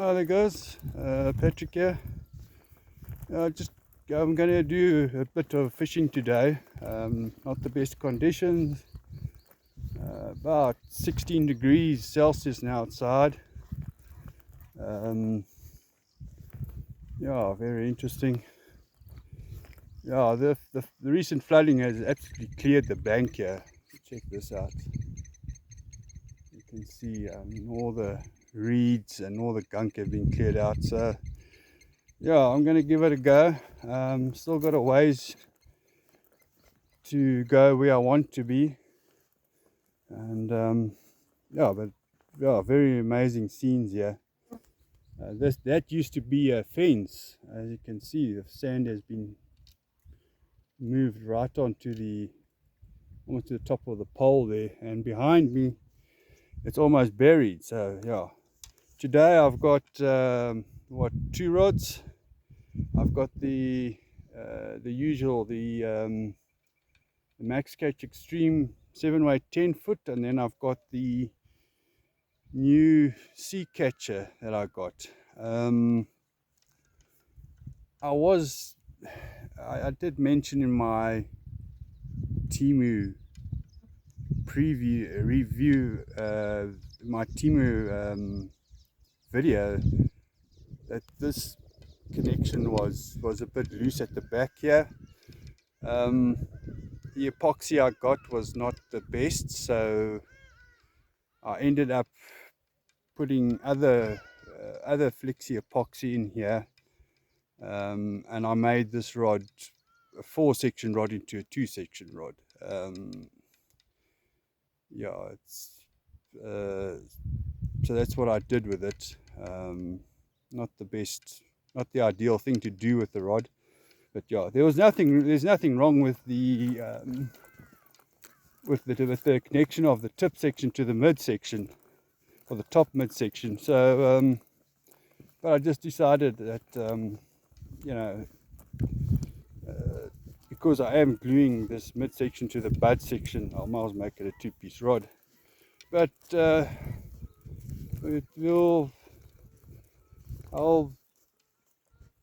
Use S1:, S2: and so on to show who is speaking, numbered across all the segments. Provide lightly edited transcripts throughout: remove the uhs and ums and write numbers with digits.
S1: Hi there guys, Patrick here. I'm going to do a bit of fishing today. Not the best conditions, about 16 degrees Celsius now outside. Yeah, very interesting. Yeah, the recent flooding has absolutely cleared the bank here. Check this out. You can see all the reeds and all the gunk have been cleared out. So yeah, I'm going to give it a go. Still got a ways to go where I want to be, and yeah, but yeah, very amazing scenes here. That used to be a fence. As you can see, the sand has been moved right onto the almost to the top of the pole there, and behind me it's almost buried. So yeah, today I've got what, two rods. I've got the usual, the Max Catch Extreme 7weight 10 foot, and then I've got the new Seachaser that I got. I was I did mention in my Timu preview review, my Timu video, that this connection was a bit loose at the back here. The epoxy I got was not the best, so I ended up putting other flexi epoxy in here, and I made this rod a 4-section rod into a 2-section rod. Yeah, it's so that's what I did with it. Not the best, not the ideal thing to do with the rod, but yeah, there's nothing wrong with the connection of the tip section to the mid section, or the top mid section. So but I just decided that you know, because I am gluing this midsection to the bud section, I might as well make it a 2-piece rod. But it will. I'll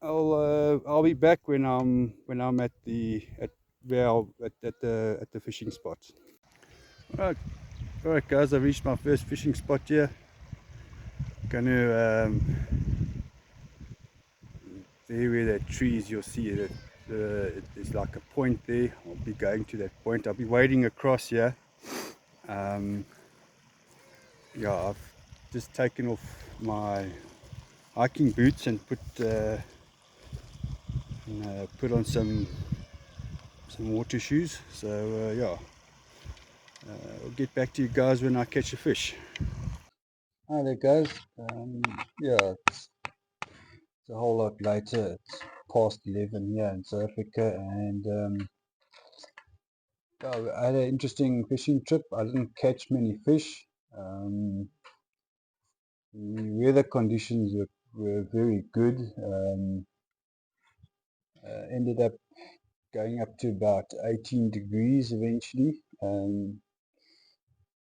S1: I'll be back when I'm at the at where at the fishing spot. All right, guys. I reached my first fishing spot here. Gonna there where that tree is, you'll see that there's like a point there. I'll be going to that point. I'll be wading across here. Um, yeah, I've just taken off my hiking boots and put on some water shoes. So yeah, I'll get back to you guys when I catch a fish. Hi there, guys. Yeah, it's a whole lot later. It's past 11 here in South Africa, and yeah, I had an interesting fishing trip. I didn't catch many fish. The weather conditions were very good. Ended up going up to about 18 degrees eventually.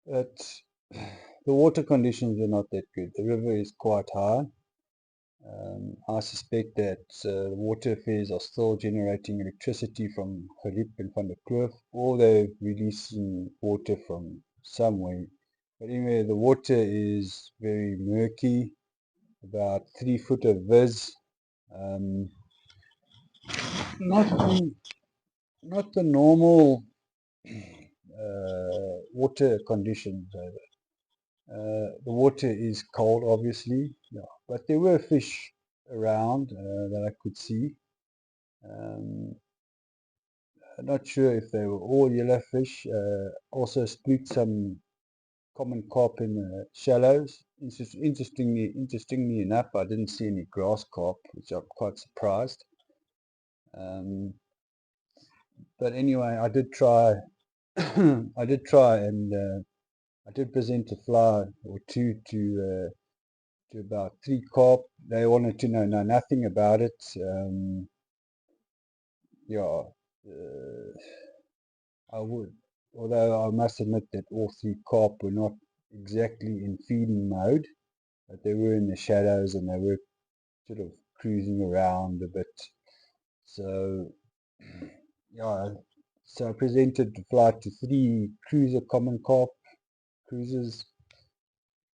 S1: But the water conditions were not that good. The river is quite high. I suspect that the water affairs are still generating electricity from Gerib and Van der Kloof, or they're releasing water from somewhere. But anyway, the water is very murky, about 3 foot of viz. Um, not the, not the normal water conditions. The water is cold, obviously, yeah, but there were fish around that I could see. Um, I'm not sure if they were all yellowfish. Also spooked some common carp in the shallows. Interestingly enough, I didn't see any grass carp, which I'm quite surprised. Um, but anyway, I did try. I did try, and I did present a fly or two to about 3 carp. They wanted to know nothing about it. Yeah, I would, although I must admit that all 3 carp were not exactly in feeding mode. but they were in the shadows and they were sort of cruising around a bit. So yeah, so I presented the flight to 3 cruiser common carp cruisers.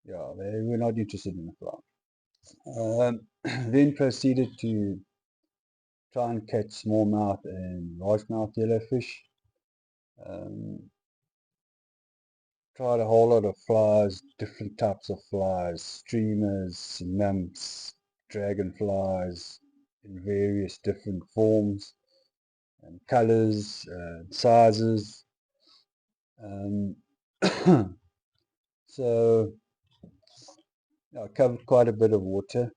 S1: Yeah, they were not interested in the flight. Then proceeded to try and catch smallmouth and largemouth yellowfish. Tried a whole lot of flies, different types of flies, streamers, nymphs, dragonflies in various different forms and colors and sizes. So I covered quite a bit of water.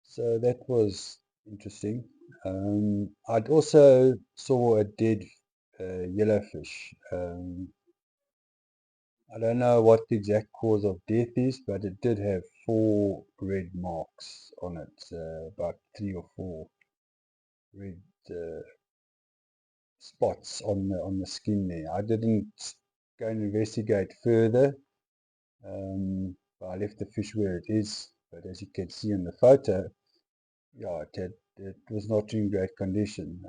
S1: So that was interesting. I'd also saw a dead yellowfish. I don't know what the exact cause of death is, but it did have 4 red marks on it, about 3 or 4 red spots on the skin there. I didn't go and investigate further. I left the fish where it is, but as you can see in the photo, yeah, it was not in great condition.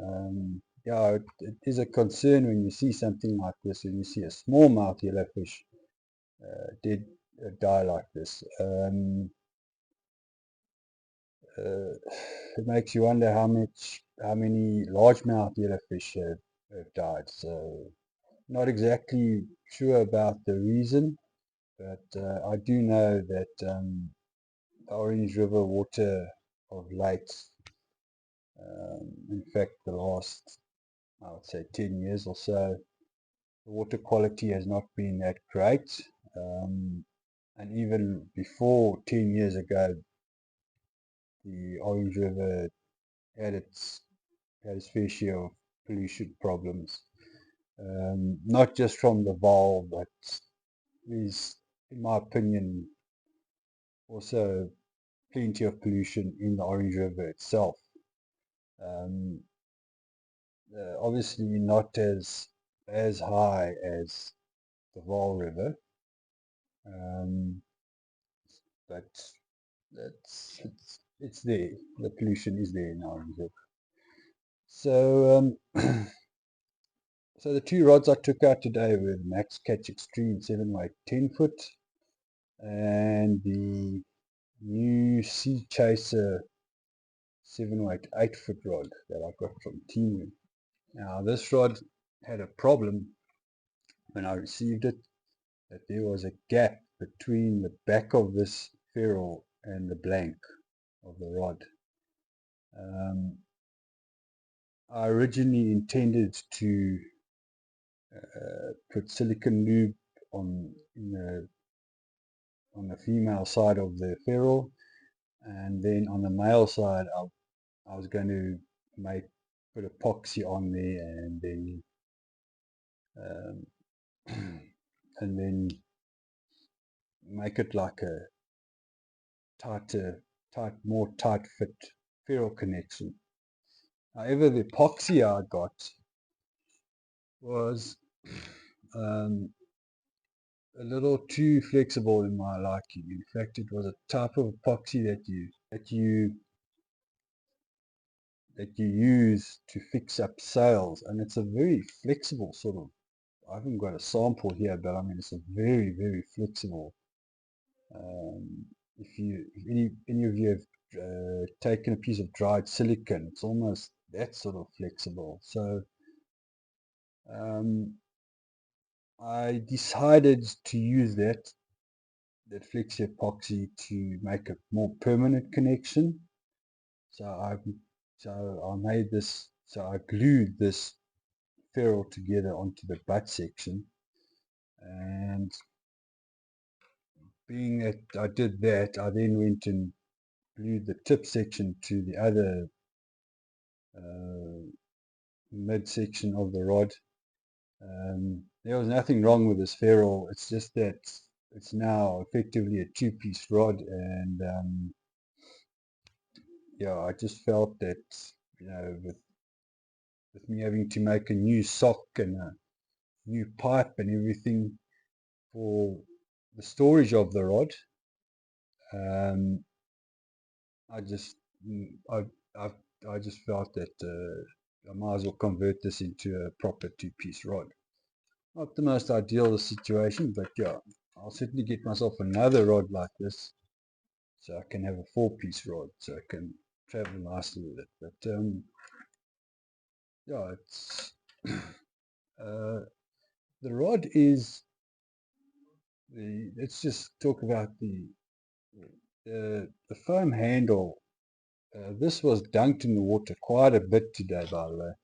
S1: Yeah, it is a concern when you see something like this, when you see a smallmouth yellowfish did die like this. It makes you wonder how many largemouth yellowfish have died. So not exactly sure about the reason, but I do know that Orange River water of late, in fact the last, I would say 10 years or so, the water quality has not been that great. And even before 10 years ago, the Orange River had its fair share of pollution problems. Not just from the valve, but there's, in my opinion, also plenty of pollution in the Orange River itself. Um, Obviously not as high as the Vaal River, but it's there. The pollution is there in Orange River. So so the 2 rods I took out today were the Max Catch Extreme 7weight 10 foot and the new Seachaser 7weight 8 foot rod that I got from Timu. Now this rod had a problem when I received it, that there was a gap between the back of this ferrule and the blank of the rod. I originally intended to put silicone lube on the female side of the ferrule, and then on the male side I was going to put epoxy on there, and then um, and then make it like a more tight fit ferrule connection. However, the epoxy I got was um, a little too flexible in my liking. In fact, it was a type of epoxy that you use to fix up sails, and it's a very flexible sort of. I haven't got a sample here, but I mean it's a very, very flexible. If any of you have taken a piece of dried silicone, it's almost that sort of flexible. So I decided to use that flexi epoxy to make a more permanent connection. So I made this. So I glued this ferrule together onto the butt section, and being that I did that, I then went and glued the tip section to the other midsection of the rod. There was nothing wrong with this ferrule. It's just that it's now effectively a 2-piece rod, and yeah, I just felt that, you know, with me having to make a new sock and a new pipe and everything for the storage of the rod, I just I I just felt that I might as well convert this into a proper two-piece rod. Not the most ideal situation, but yeah, I'll certainly get myself another rod like this, so I can have a four-piece rod, so I can travel nicely with it. But yeah, it's the rod is the. Let's just talk about the foam handle. This was dunked in the water quite a bit today, by the way.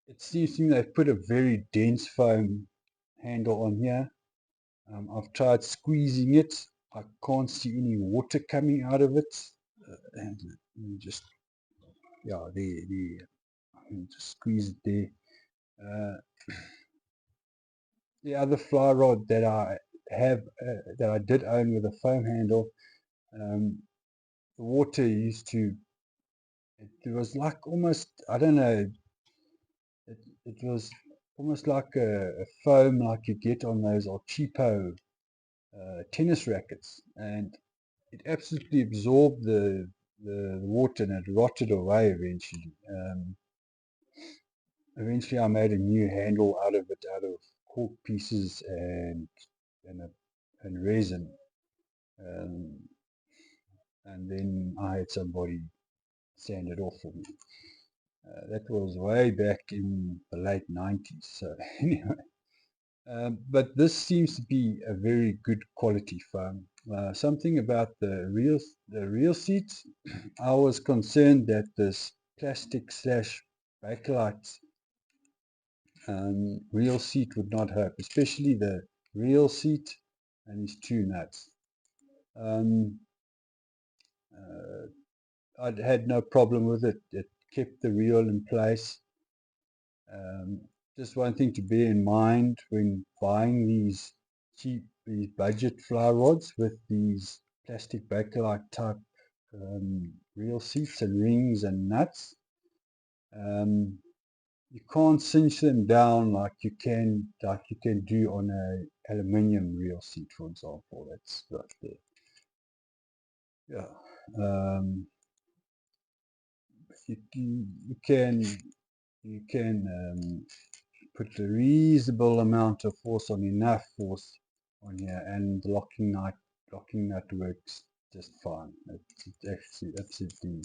S1: It seems to me they've put a very dense foam handle on here. I've tried squeezing it. I can't see any water coming out of it. And just, yeah, just squeeze it there. The other fly rod that I have, that I did own with a foam handle, the water used to, it was like almost, I don't know, it was almost like a foam like you get on those or cheapo tennis rackets, and it absolutely absorbed the water and it rotted away eventually. Eventually I made a new handle out of it, out of cork pieces and resin. And then I had somebody sand it off for me. That was way back in the late 90s. So anyway, but this seems to be a very good quality foam. Something about the reel seats. I was concerned that this plastic slash bakelite reel seat would not help, especially the reel seat and these two nuts. I had no problem with it. It kept the reel in place. Just one thing to bear in mind when buying these budget fly rods with these plastic bakelite type reel seats and rings and nuts. You can't cinch them down like you can do on a aluminium reel seat, for example. That's right there. Yeah. You can put a reasonable amount of force on, enough force on here, and the locking nut works just fine. It's actually absolutely.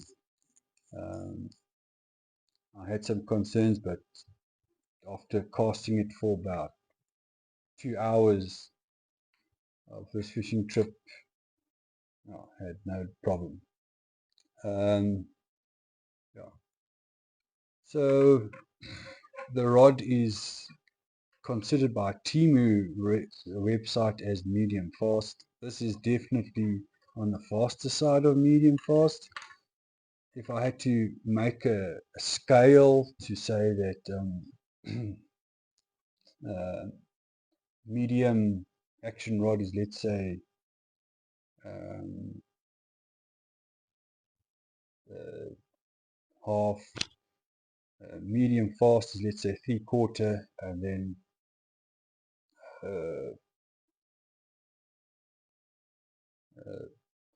S1: I had some concerns, but after casting it for about 2 hours of this fishing trip, I had no problem. Yeah. So the rod is considered by Temu website as medium fast. This is definitely on the faster side of medium fast. If I had to make a scale to say that medium action rod is, let's say, um, half, medium fast is, let's say, 3/4, and then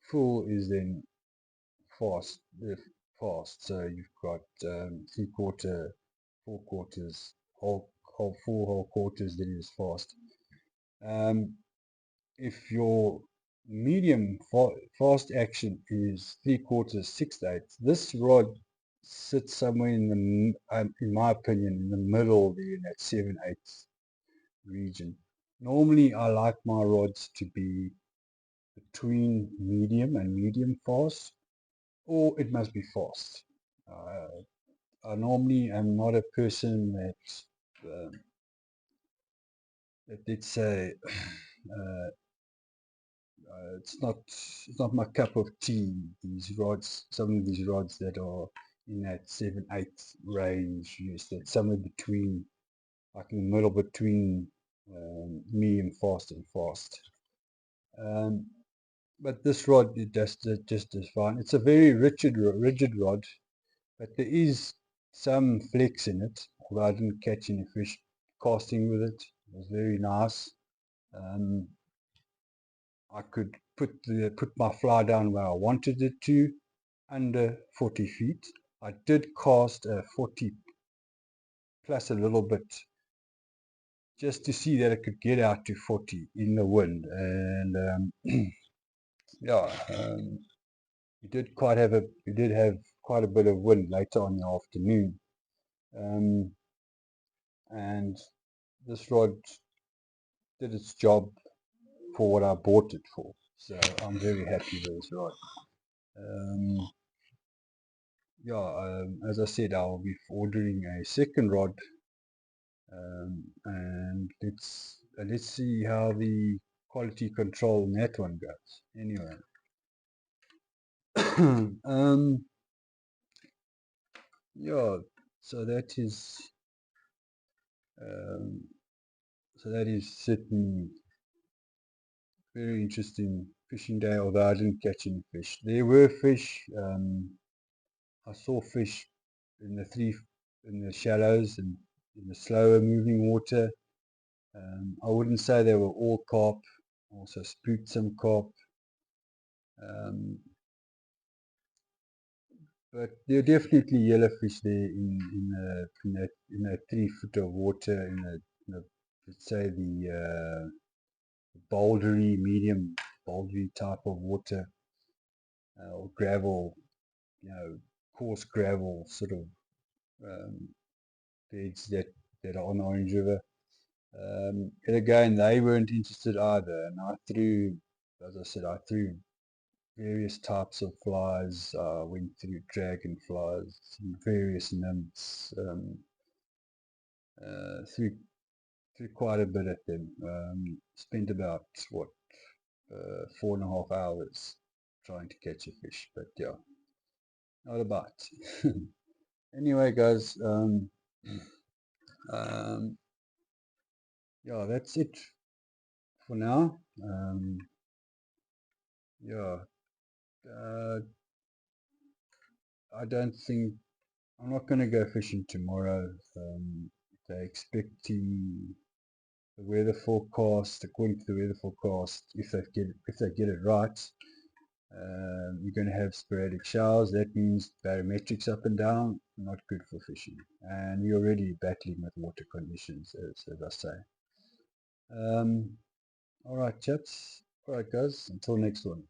S1: full is then fast. So you've got 3/4, 4/4, whole full, whole quarters, then is fast. If your medium fast action is 3/4, 6/8, this rod sits somewhere in my opinion, in the middle there, in that 7/8 region. Normally I like my rods to be between medium and medium fast, or it must be fast. I normally am not a person that let's say it's not my cup of tea. These rods, some of these rods that are in that 7/8 range, yes, that somewhere between, like in the middle between medium fast and fast. But this rod, it just is fine. It's a very rigid rod, but there is some flex in it. Although I didn't catch any fish casting with it. It was very nice. I could put my fly down where I wanted it to, under 40 feet. I did cast a 40 plus a little bit, just to see that it could get out to 40 in the wind. And yeah, we did have quite a bit of wind later on in the afternoon. And this rod did its job for what I bought it for. So I'm very happy with this rod. As I said, I'll be ordering a second rod, and let's see how the quality control in that one goes. Anyway, yeah, so that is certainly very interesting fishing day, although I didn't catch any fish. There were fish. I saw fish in the shallows and in the slower moving water. I wouldn't say they were all carp. Also spooked some carp. But there are definitely yellowfish there in a 3 foot of water let's say the bouldery, medium bouldery type of water, or gravel, coarse gravel sort of beds that are on the Orange River. And again, they weren't interested either, and as I said, I threw various types of flies. Went through dragonflies, various nymphs, threw quite a bit at them. Spent about 4.5 hours trying to catch a fish, but yeah, not a bite. Anyway, guys, yeah, that's it for now. Yeah, I don't think I'm not going to go fishing tomorrow. They're expecting the weather forecast. According to the weather forecast, if they get it right, you're going to have sporadic showers. That means barometrics up and down, not good for fishing. And you're already battling with water conditions, as I say. All right, chaps. All right, guys. Until next one.